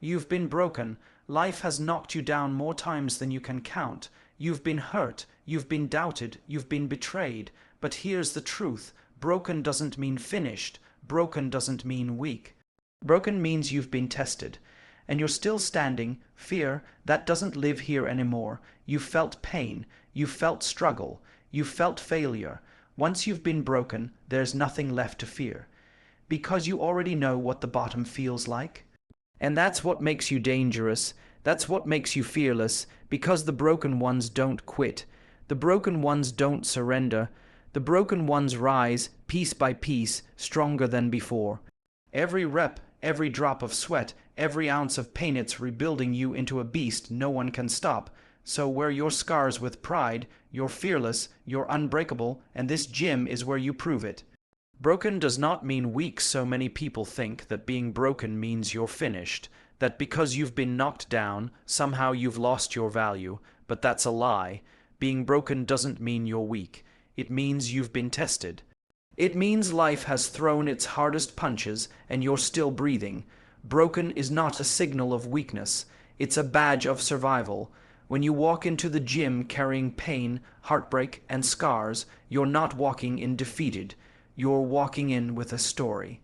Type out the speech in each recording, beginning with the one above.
You've been broken. Life has knocked you down more times than you can count. You've been hurt. You've been doubted. You've been betrayed. But here's the truth. Broken doesn't mean finished. Broken doesn't mean weak. Broken means you've been tested. And you're still standing. Fear, that doesn't live here anymore. You've felt pain. You've felt struggle. You've felt failure. Once you've been broken, there's nothing left to fear. Because you already know what the bottom feels like. And that's what makes you dangerous. That's what makes you fearless. Because the broken ones don't quit. The broken ones don't surrender. The broken ones rise, piece by piece, stronger than before. Every rep, every drop of sweat, every ounce of pain, it's rebuilding you into a beast no one can stop. So wear your scars with pride. You're fearless, you're unbreakable, and this gym is where you prove it. Broken does not mean weak. So many people think that being broken means you're finished, that because you've been knocked down, somehow you've lost your value. But that's a lie. Being broken doesn't mean you're weak. It means you've been tested. It means life has thrown its hardest punches and you're still breathing. Broken is not a signal of weakness. It's a badge of survival. When you walk into the gym carrying pain, heartbreak, and scars, you're not walking in defeated. You're walking in with a story.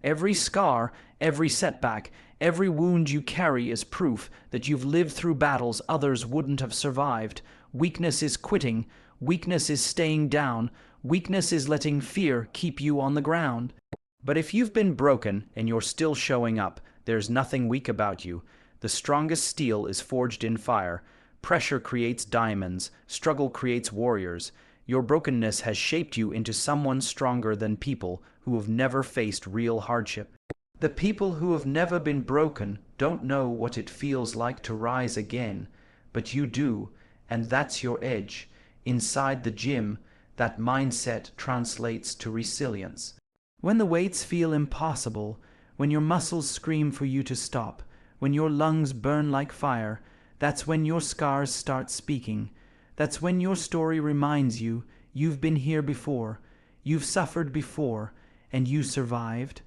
Every scar, every setback, every wound you carry is proof that you've lived through battles others wouldn't have survived. Weakness is quitting. Weakness is staying down. Weakness is letting fear keep you on the ground. But if you've been broken and you're still showing up, there's nothing weak about you. The strongest steel is forged in fire. Pressure creates diamonds. Struggle creates warriors. Your brokenness has shaped you into someone stronger than people who have never faced real hardship. The people who have never been broken don't know what it feels like to rise again. But you do, and that's your edge. Inside the gym, that mindset translates to resilience. When the weights feel impossible, when your muscles scream for you to stop, when your lungs burn like fire, that's when your scars start speaking. That's when your story reminds you you've been here before, you've suffered before, and you survived.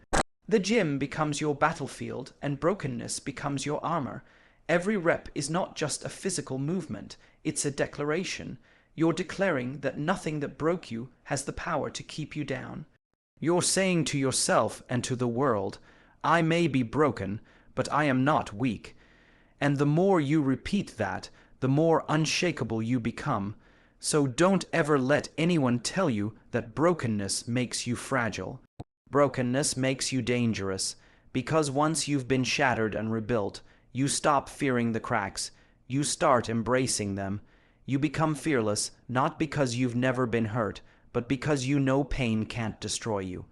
The gym becomes your battlefield, and brokenness becomes your armor. Every rep is not just a physical movement, it's a declaration. You're declaring that nothing that broke you has the power to keep you down. You're saying to yourself and to the world, I may be broken, but I am not weak. And the more you repeat that, the more unshakable you become. So don't ever let anyone tell you that brokenness makes you fragile. Brokenness makes you dangerous, because once you've been shattered and rebuilt, you stop fearing the cracks. You start embracing them. You become fearless, not because you've never been hurt, but because you know pain can't destroy you.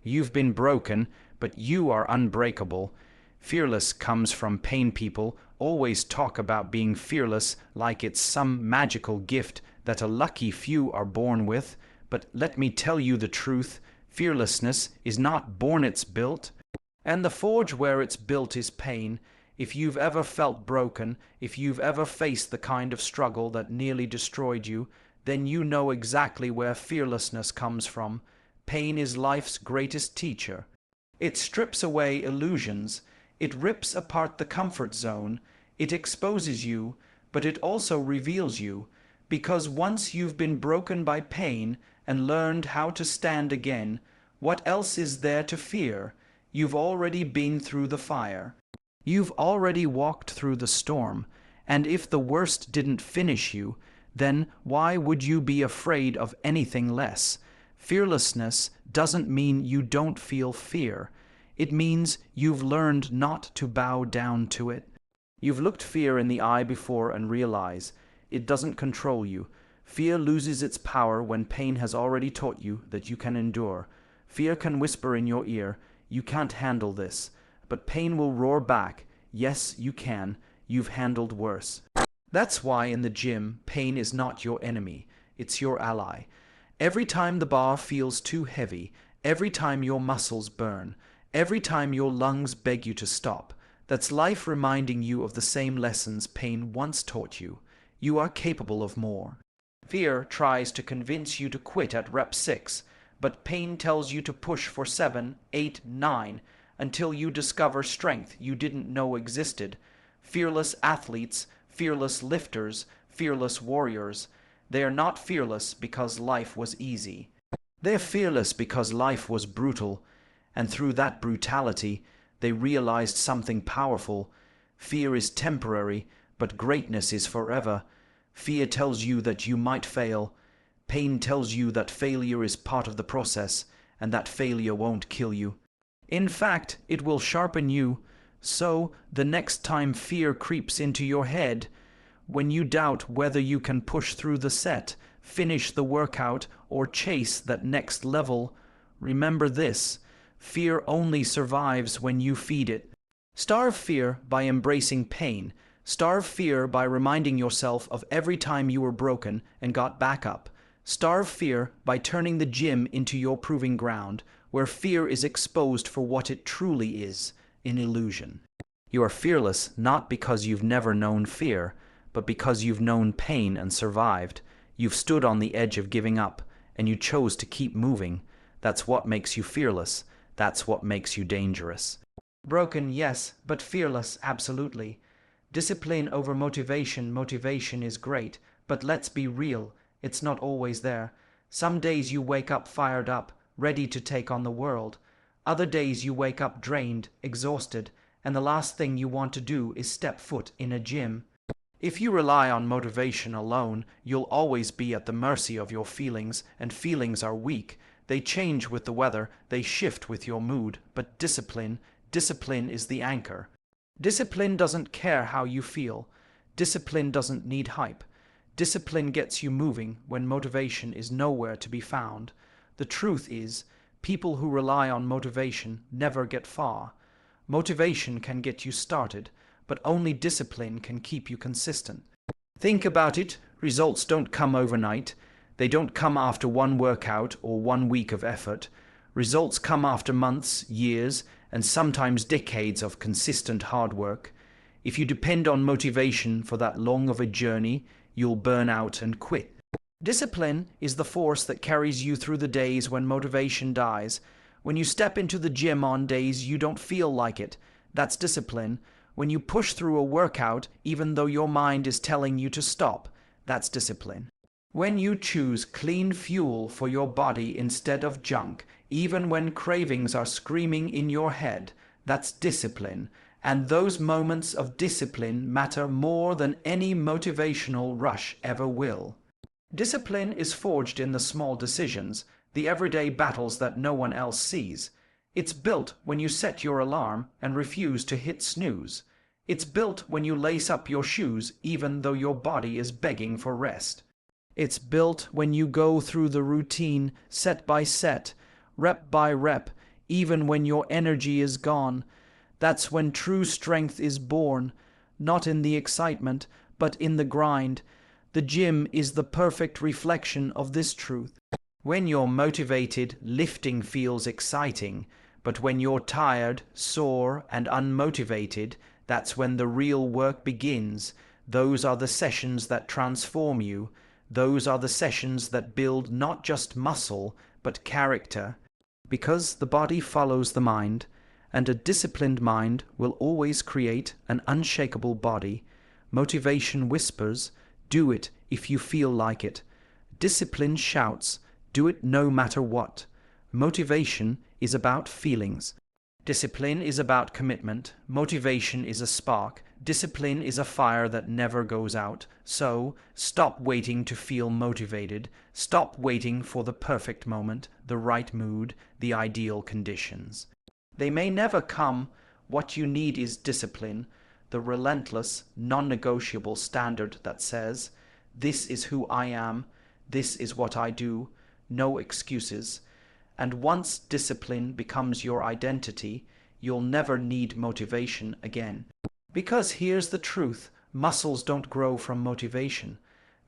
You've been broken, but you are unbreakable. Fearless comes from pain. People always talk about being fearless like it's some magical gift that a lucky few are born with. But let me tell you the truth, fearlessness is not born, it's built. And the forge where it's built is pain. If you've ever felt broken, if you've ever faced the kind of struggle that nearly destroyed you, then you know exactly where fearlessness comes from. Pain is life's greatest teacher. It strips away illusions. It rips apart the comfort zone. It exposes you, but it also reveals you. Because once you've been broken by pain and learned how to stand again, what else is there to fear? You've already been through the fire. You've already walked through the storm. And if the worst didn't finish you, then why would you be afraid of anything less? Fearlessness doesn't mean you don't feel fear. It means you've learned not to bow down to it. You've looked fear in the eye before and realize it doesn't control you. Fear loses its power when pain has already taught you that you can endure. Fear can whisper in your ear, you can't handle this. But pain will roar back, yes, you can. You've handled worse. That's why in the gym, pain is not your enemy. It's your ally. Every time the bar feels too heavy, every time your muscles burn, every time your lungs beg you to stop, that's life reminding you of the same lessons pain once taught you. You are capable of more. Fear tries to convince you to quit at rep 6, but pain tells you to push for 7, 8, 9. until you discover strength you didn't know existed. Fearless athletes, fearless lifters, fearless warriors. They are not fearless because life was easy. They are fearless because life was brutal, and through that brutality, they realized something powerful. Fear is temporary, but greatness is forever. Fear tells you that you might fail. Pain tells you that failure is part of the process, and that failure won't kill you. In fact, it will sharpen you. So, the next time fear creeps into your head, when you doubt whether you can push through the set, finish the workout, or chase that next level, remember this: fear only survives when you feed it. Starve fear by embracing pain. Starve fear by reminding yourself of every time you were broken and got back up. Starve fear by turning the gym into your proving ground, where fear is exposed for what it truly is, an illusion. You are fearless not because you've never known fear, but because you've known pain and survived. You've stood on the edge of giving up, and you chose to keep moving. That's what makes you fearless. That's what makes you dangerous. Broken, yes, but fearless, absolutely. Discipline over motivation. Motivation is great, but let's be real, it's not always there. Some days you wake up fired up, ready to take on the world. Other days you wake up drained, exhausted, and the last thing you want to do is step foot in a gym. If you rely on motivation alone, you'll always be at the mercy of your feelings, and feelings are weak. They change with the weather, they shift with your mood, but discipline is the anchor. Discipline doesn't care how you feel. Discipline doesn't need hype. Discipline gets you moving when motivation is nowhere to be found. The truth is, people who rely on motivation never get far. Motivation can get you started, but only discipline can keep you consistent. Think about it, results don't come overnight. They don't come after one workout or 1 week of effort. Results come after months, years, and sometimes decades of consistent hard work. If you depend on motivation for that long of a journey, you'll burn out and quit. Discipline is the force that carries you through the days when motivation dies. When you step into the gym on days you don't feel like it, that's discipline. When you push through a workout even though your mind is telling you to stop, that's discipline. When you choose clean fuel for your body instead of junk, even when cravings are screaming in your head, that's discipline. And those moments of discipline matter more than any motivational rush ever will. Discipline is forged in the small decisions, the everyday battles that no one else sees. It's built when you set your alarm and refuse to hit snooze. It's built when you lace up your shoes even though your body is begging for rest. It's built when you go through the routine, set by set, rep by rep, even when your energy is gone. That's when true strength is born, not in the excitement, but in the grind. The gym is the perfect reflection of this truth. When you're motivated, lifting feels exciting, but when you're tired, sore, and unmotivated, that's when the real work begins. Those are the sessions that transform you. Those are the sessions that build not just muscle, but character. Because the body follows the mind, and a disciplined mind will always create an unshakable body. Motivation whispers, do it if you feel like it. Discipline shouts, do it no matter what. Motivation is about feelings. Discipline is about commitment. Motivation is a spark. Discipline is a fire that never goes out. So, stop waiting to feel motivated. Stop waiting for the perfect moment, the right mood, the ideal conditions. They may never come. What you need is discipline, the relentless, non-negotiable standard that says, this is who I am, this is what I do, no excuses. And once discipline becomes your identity, you'll never need motivation again. Because here's the truth, muscles don't grow from motivation.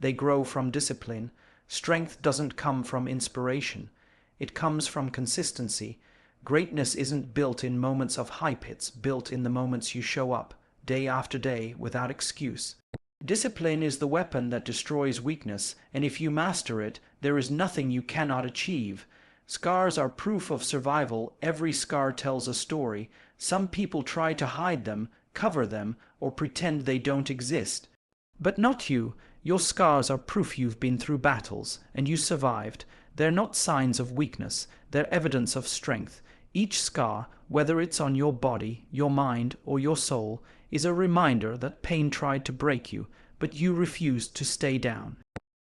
They grow from discipline. Strength doesn't come from inspiration. It comes from consistency. Greatness isn't built in moments of hype, it's built in the moments you show up, day after day, without excuse. Discipline is the weapon that destroys weakness, and if you master it, there is nothing you cannot achieve. Scars are proof of survival. Every scar tells a story. Some people try to hide them, cover them, or pretend they don't exist. But not you. Your scars are proof you've been through battles, and you survived. They're not signs of weakness, they're evidence of strength. Each scar, whether it's on your body, your mind, or your soul, is a reminder that pain tried to break you, but you refused to stay down.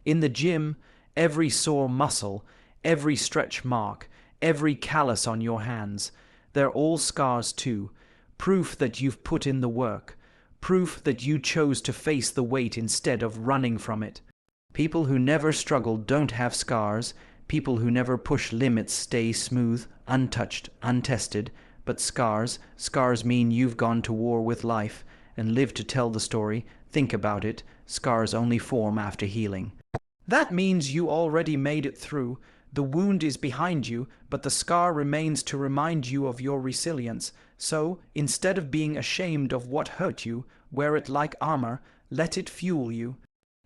In the gym, every sore muscle, every stretch mark, every callus on your hands, they're all scars too, proof that you've put in the work, proof that you chose to face the weight instead of running from it. People who never struggle don't have scars. People who never push limits stay smooth, untouched, untested. But scars mean you've gone to war with life and lived to tell the story. Think about it. Scars only form after healing. That means you already made it through. The wound is behind you, but the scar remains to remind you of your resilience. So, instead of being ashamed of what hurt you, wear it like armor, let it fuel you.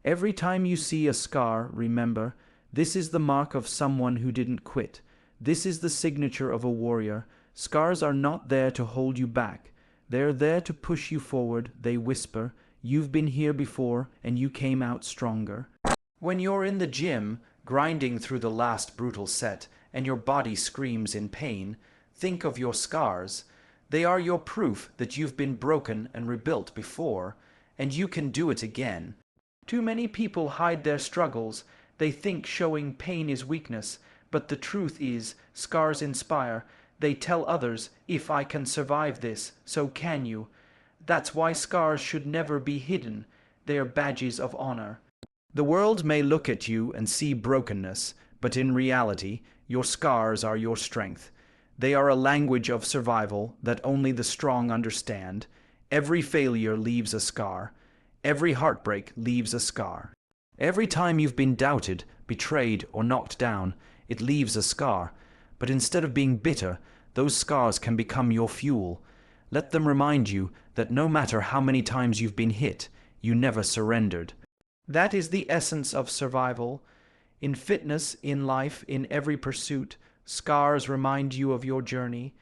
Every time you see a scar, remember, this is the mark of someone who didn't quit. This is the signature of a warrior. Scars are not there to hold you back. They're there to push you forward, they whisper. You've been here before, and you came out stronger. When you're in the gym, grinding through the last brutal set, and your body screams in pain, think of your scars. They are your proof that you've been broken and rebuilt before, and you can do it again. Too many people hide their struggles. They think showing pain is weakness, but the truth is, scars inspire. They tell others, if I can survive this, so can you. That's why scars should never be hidden. They are badges of honor. The world may look at you and see brokenness, but in reality, your scars are your strength. They are a language of survival that only the strong understand. Every failure leaves a scar. Every heartbreak leaves a scar. Every time you've been doubted, betrayed, or knocked down, it leaves a scar. But instead of being bitter, those scars can become your fuel. Let them remind you that no matter how many times you've been hit, you never surrendered. That is the essence of survival. In fitness, in life, in every pursuit, scars remind you of your journey.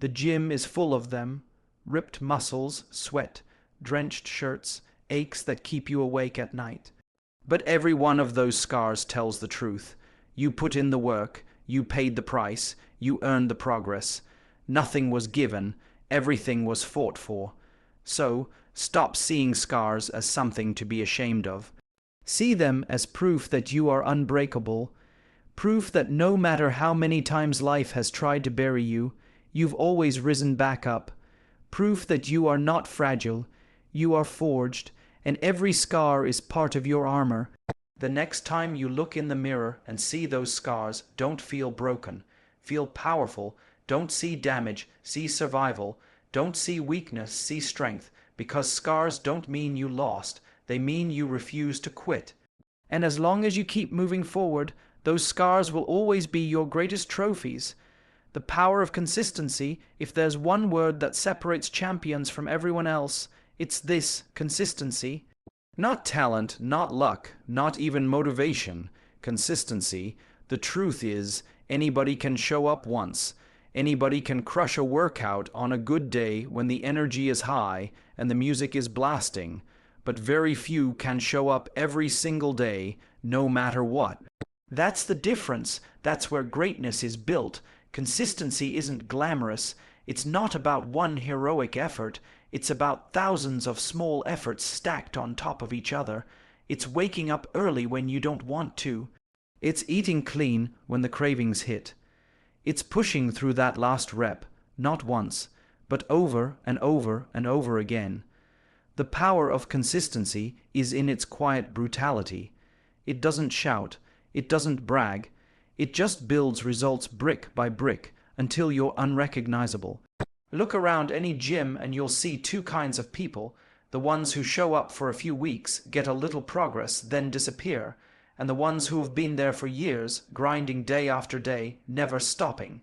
The gym is full of them. Ripped muscles, sweat, drenched shirts, aches that keep you awake at night. But every one of those scars tells the truth. You put in the work, you paid the price, you earned the progress. Nothing was given, everything was fought for. So, stop seeing scars as something to be ashamed of. See them as proof that you are unbreakable, proof that no matter how many times life has tried to bury you, you've always risen back up, proof that you are not fragile, you are forged, and every scar is part of your armor. The next time you look in the mirror and see those scars, don't feel broken. Feel powerful. Don't see damage, see survival. Don't see weakness, see strength. Because scars don't mean you lost. They mean you refuse to quit. And as long as you keep moving forward, those scars will always be your greatest trophies. The power of consistency, if there's one word that separates champions from everyone else, it's this: consistency. Not talent, not luck, not even motivation. Consistency. The truth is, anybody can show up once. Anybody can crush a workout on a good day when the energy is high and the music is blasting. But very few can show up every single day, no matter what. That's the difference. That's where greatness is built. Consistency isn't glamorous. It's not about one heroic effort. It's about thousands of small efforts stacked on top of each other. It's waking up early when you don't want to. It's eating clean when the cravings hit. It's pushing through that last rep, not once, but over and over and over again. The power of consistency is in its quiet brutality. It doesn't shout. It doesn't brag. It just builds results brick by brick until you're unrecognizable. Look around any gym and you'll see two kinds of people: the ones who show up for a few weeks, get a little progress, then disappear, and the ones who have been there for years, grinding day after day, never stopping.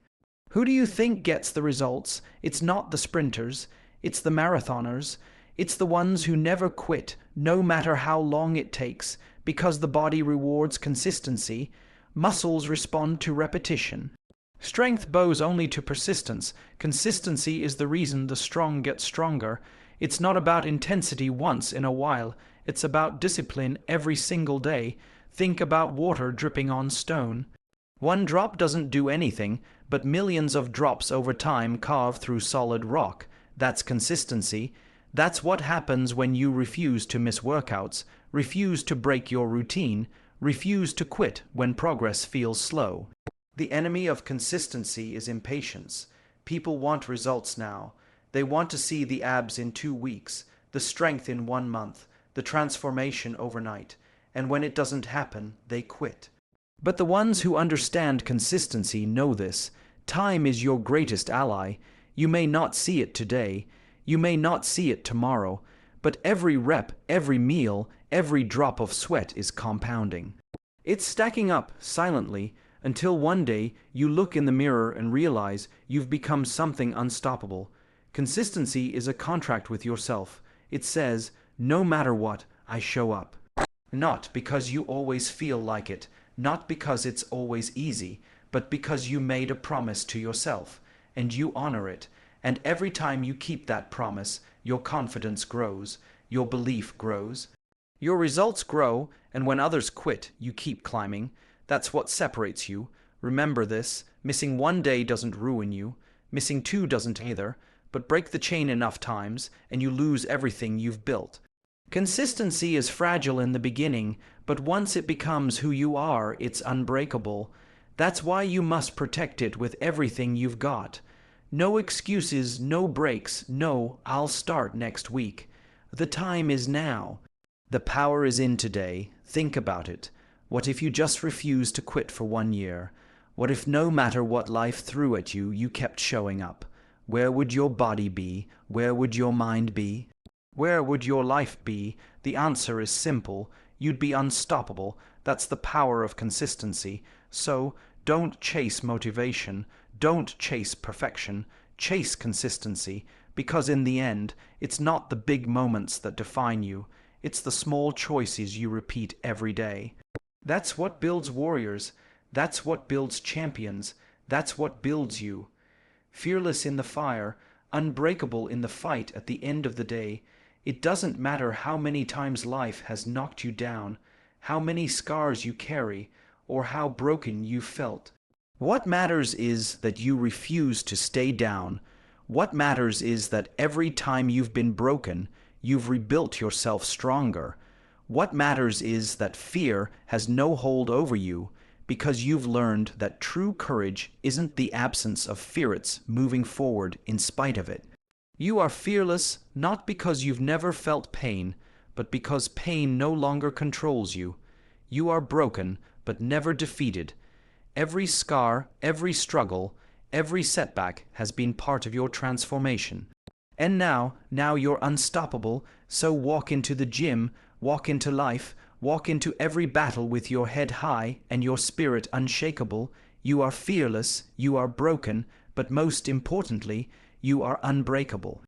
Who do you think gets the results? It's not the sprinters, it's the marathoners. It's the ones who never quit, no matter how long it takes, because the body rewards consistency. Muscles respond to repetition. Strength bows only to persistence. Consistency is the reason the strong get stronger. It's not about intensity once in a while. It's about discipline every single day. Think about water dripping on stone. One drop doesn't do anything, but millions of drops over time carve through solid rock. That's consistency. That's what happens when you refuse to miss workouts, refuse to break your routine, refuse to quit when progress feels slow. The enemy of consistency is impatience. People want results now. They want to see the abs in 2 weeks, the strength in 1 month, the transformation overnight. And when it doesn't happen, they quit. But the ones who understand consistency know this. Time is your greatest ally. You may not see it today. You may not see it tomorrow. But every rep, every meal, every drop of sweat is compounding. It's stacking up silently until one day you look in the mirror and realize you've become something unstoppable. Consistency is a contract with yourself. It says, no matter what, I show up. Not because you always feel like it, not because it's always easy, but because you made a promise to yourself, and you honor it. And every time you keep that promise, your confidence grows, your belief grows. Your results grow, and when others quit, you keep climbing. That's what separates you. Remember this. Missing 1 day doesn't ruin you. Missing 2 doesn't either. But break the chain enough times, and you lose everything you've built. Consistency is fragile in the beginning, but once it becomes who you are, it's unbreakable. That's why you must protect it with everything you've got. No excuses, no breaks, no, I'll start next week. The time is now. The power is in today. Think about it. What if you just refused to quit for 1 year? What if no matter what life threw at you, you kept showing up? Where would your body be? Where would your mind be? Where would your life be? The answer is simple. You'd be unstoppable. That's the power of consistency. So, don't chase motivation. Don't chase perfection. Chase consistency. Because in the end, it's not the big moments that define you. It's the small choices you repeat every day. That's what builds warriors. That's what builds champions. That's what builds you. Fearless in the fire, unbreakable in the fight at the end of the day. It doesn't matter how many times life has knocked you down, how many scars you carry, or how broken you felt. What matters is that you refuse to stay down. What matters is that every time you've been broken, you've rebuilt yourself stronger. What matters is that fear has no hold over you, because you've learned that true courage isn't the absence of fear, it's moving forward in spite of it. You are fearless not because you've never felt pain, but because pain no longer controls you. You are broken, but never defeated. Every scar, every struggle, every setback has been part of your transformation. And now you're unstoppable, so walk into the gym, walk into life, walk into every battle with your head high and your spirit unshakable. You are fearless, you are broken, but most importantly, you are unbreakable.